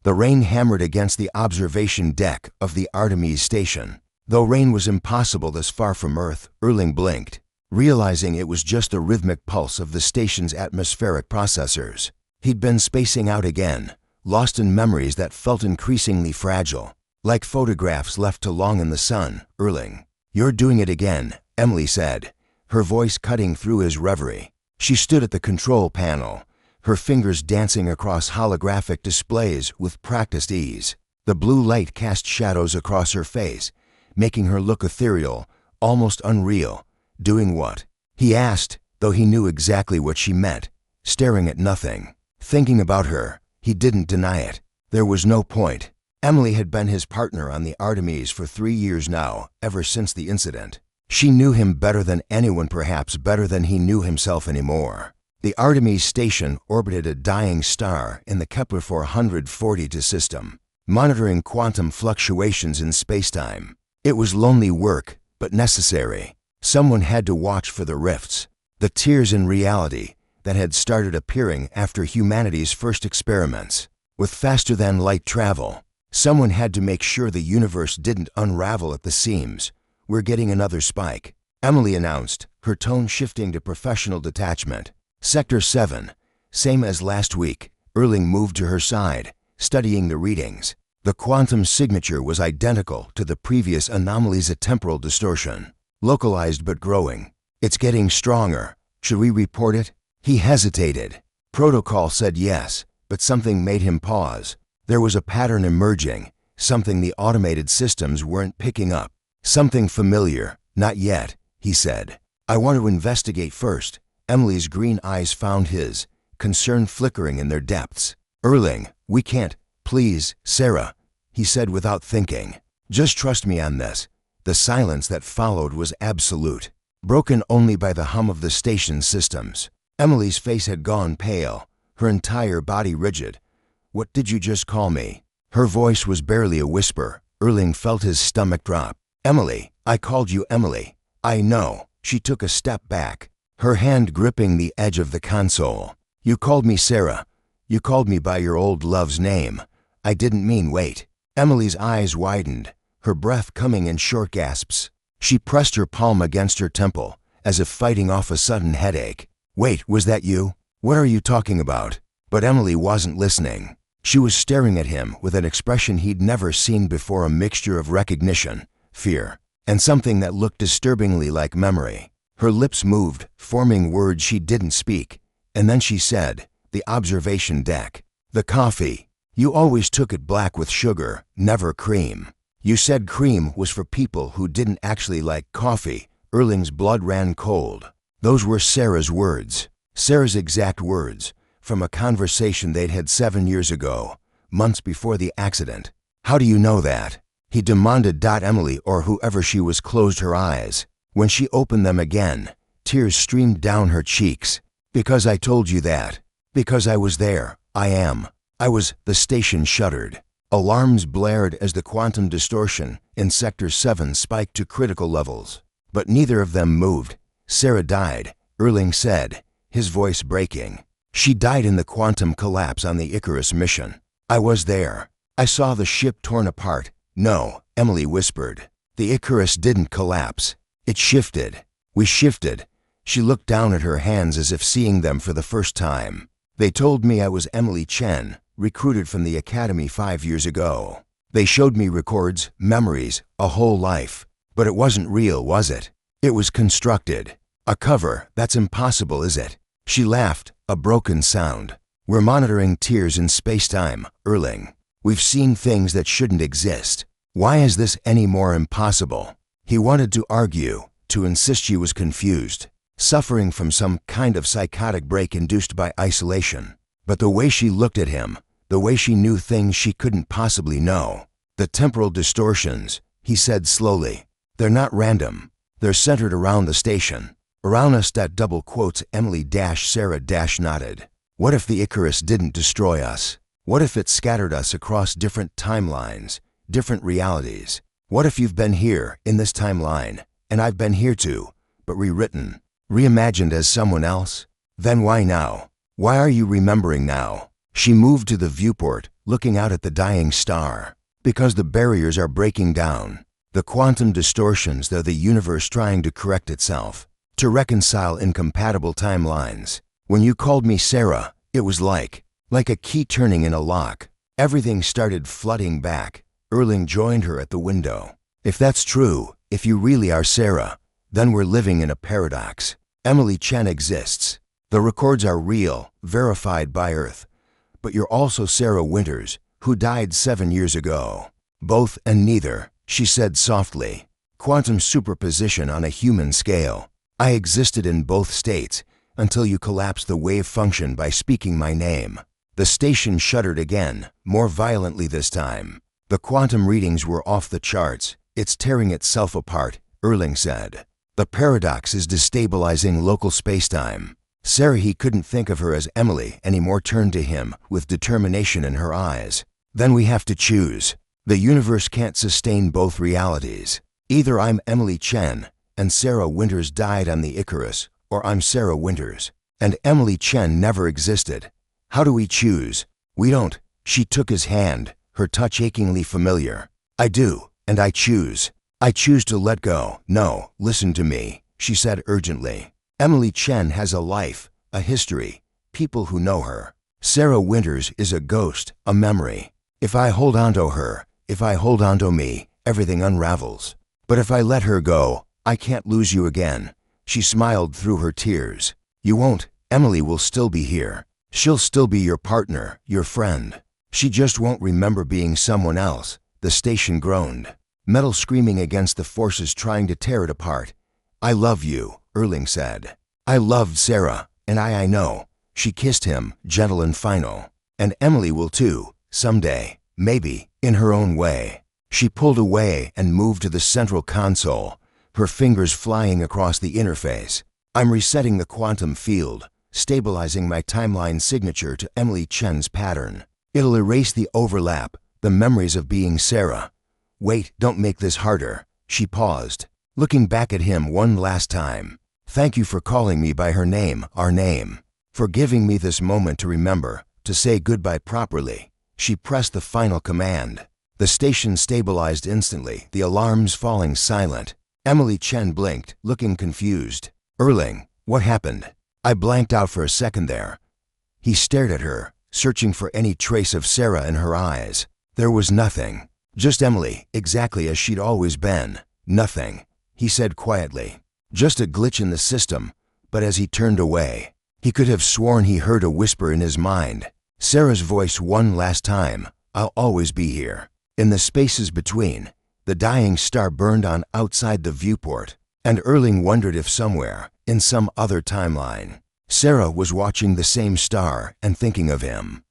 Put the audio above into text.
The rain hammered against the observation deck of the Artemis station. Though rain was impossible this far from Earth, Erling blinked, realizing it was just the rhythmic pulse of the station's atmospheric processors. He'd been spacing out again, lost in memories that felt increasingly fragile, like photographs left too long in the sun. Erling, you're doing it again, Emily said, her voice cutting through his reverie. She stood at the control panel, her fingers dancing across holographic displays with practiced ease. The blue light cast shadows across her face, making her look ethereal, almost unreal. Doing what? He asked, though he knew exactly what she meant. Staring at nothing. Thinking about her. He didn't deny it. There was no point. Emily had been his partner on the Artemis for 3 years now, ever since the incident. She knew him better than anyone, perhaps better than he knew himself anymore. The Artemis station orbited a dying star in the Kepler 442 system, monitoring quantum fluctuations in spacetime. It was lonely work, but necessary. Someone had to watch for the rifts, the tears in reality that had started appearing after humanity's first experiments. With faster-than-light travel, someone had to make sure the universe didn't unravel at the seams. We're getting another spike, Emily announced, her tone shifting to professional detachment. Sector 7, same as last week. Erling moved to her side, studying the readings. The quantum signature was identical to the previous anomalies, a temporal distortion. Localized but growing. It's getting stronger. Should we report it? He hesitated. Protocol said yes, but something made him pause. There was a pattern emerging, something the automated systems weren't picking up. Something familiar. Not yet, he said. I want to investigate first. Emily's green eyes found his, concern flickering in their depths. Erling, we can't. Please, Sarah, he said without thinking. Just trust me on this. The silence that followed was absolute, broken only by the hum of the station's systems. Emily's face had gone pale, her entire body rigid. What did you just call me? Her voice was barely a whisper. Erling felt his stomach drop. Emily, I called you Emily. I know. She took a step back, her hand gripping the edge of the console. You called me Sarah. You called me by your old love's name. I didn't mean wait. Emily's eyes widened, her breath coming in short gasps. She pressed her palm against her temple, as if fighting off a sudden headache. Wait, was that you? What are you talking about? But Emily wasn't listening. She was staring at him with an expression he'd never seen before, a mixture of recognition, fear, and something that looked disturbingly like memory. Her lips moved, forming words she didn't speak, and then she said, the observation deck. The coffee. You always took it black with sugar, never cream. You said cream was for people who didn't actually like coffee. Erling's blood ran cold. Those were Sarah's words. Sarah's exact words, from a conversation they'd had 7 years ago, months before the accident. How do you know that? He demanded. Emily, or whoever she was, closed her eyes. When she opened them again, tears streamed down her cheeks. Because I told you that. Because I was there. I am. I was. The station shuddered. Alarms blared as the quantum distortion in Sector 7 spiked to critical levels. But neither of them moved. Sarah died, Erling said, his voice breaking. She died in the quantum collapse on the Icarus mission. I was there. I saw the ship torn apart. No, Emily whispered. The Icarus didn't collapse. It shifted. We shifted. She looked down at her hands as if seeing them for the first time. They told me I was Emily Chen, recruited from the academy 5 years ago. They showed me records, memories, a whole life. But it wasn't real, was it? It was constructed. A cover. That's impossible, is it? She laughed, a broken sound. We're monitoring tears in space-time, Erling. We've seen things that shouldn't exist. Why is this any more impossible? He wanted to argue, to insist she was confused, suffering from some kind of psychotic break induced by isolation. But the way she looked at him, the way she knew things she couldn't possibly know. The temporal distortions, he said slowly. They're not random. They're centered around the station. Around us. Double quotes. Emily-Sarah nodded. What if the Icarus didn't destroy us? What if it scattered us across different timelines, different realities? What if you've been here in this timeline, and I've been here too, but rewritten, reimagined as someone else? Then why now? Why are you remembering now? She moved to the viewport, looking out at the dying star. Because the barriers are breaking down. The quantum distortions of the universe trying to correct itself. To reconcile incompatible timelines. When you called me Sarah, it was like a key turning in a lock. Everything started flooding back. Erling joined her at the window. If that's true, if you really are Sarah, then we're living in a paradox. Emily Chen exists. The records are real, verified by Earth. But you're also Sarah Winters, who died 7 years ago. Both and neither, she said softly. Quantum superposition on a human scale. I existed in both states until you collapsed the wave function by speaking my name. The station shuddered again, more violently this time. The quantum readings were off the charts. It's tearing itself apart, Erling said. The paradox is destabilizing local spacetime. Sarah, he couldn't think of her as Emily anymore, turned to him with determination in her eyes. Then we have to choose. The universe can't sustain both realities. Either I'm Emily Chen, and Sarah Winters died on the Icarus, or I'm Sarah Winters, and Emily Chen never existed. How do we choose? We don't. She took his hand, her touch achingly familiar. I do, and I choose. I choose to let go. No, listen to me, she said urgently. Emily Chen has a life, a history, people who know her. Sarah Winters is a ghost, a memory. If I hold on to her, if I hold on to me, everything unravels. But if I let her go, I can't lose you again. She smiled through her tears. You won't. Emily will still be here. She'll still be your partner, your friend. She just won't remember being someone else. The station groaned. Metal screaming against the forces trying to tear it apart. I love you, Erling said. I loved Sarah, and I know. She kissed him, gentle and final. And Emily will too, someday, maybe, in her own way. She pulled away and moved to the central console, her fingers flying across the interface. I'm resetting the quantum field, stabilizing my timeline signature to Emily Chen's pattern. It'll erase the overlap, the memories of being Sarah. Wait, don't make this harder. She paused, looking back at him one last time. Thank you for calling me by her name, our name. For giving me this moment to remember, to say goodbye properly. She pressed the final command. The station stabilized instantly, the alarms falling silent. Emily Chen blinked, looking confused. Erling, what happened? I blanked out for a second there. He stared at her, searching for any trace of Sarah in her eyes. There was nothing. Just Emily, exactly as she'd always been. Nothing, he said quietly. Just a glitch in the system, but as he turned away, he could have sworn he heard a whisper in his mind. Sarah's voice one last time. I'll always be here. In the spaces between, the dying star burned on outside the viewport, and Erling wondered if somewhere, in some other timeline, Sarah was watching the same star and thinking of him.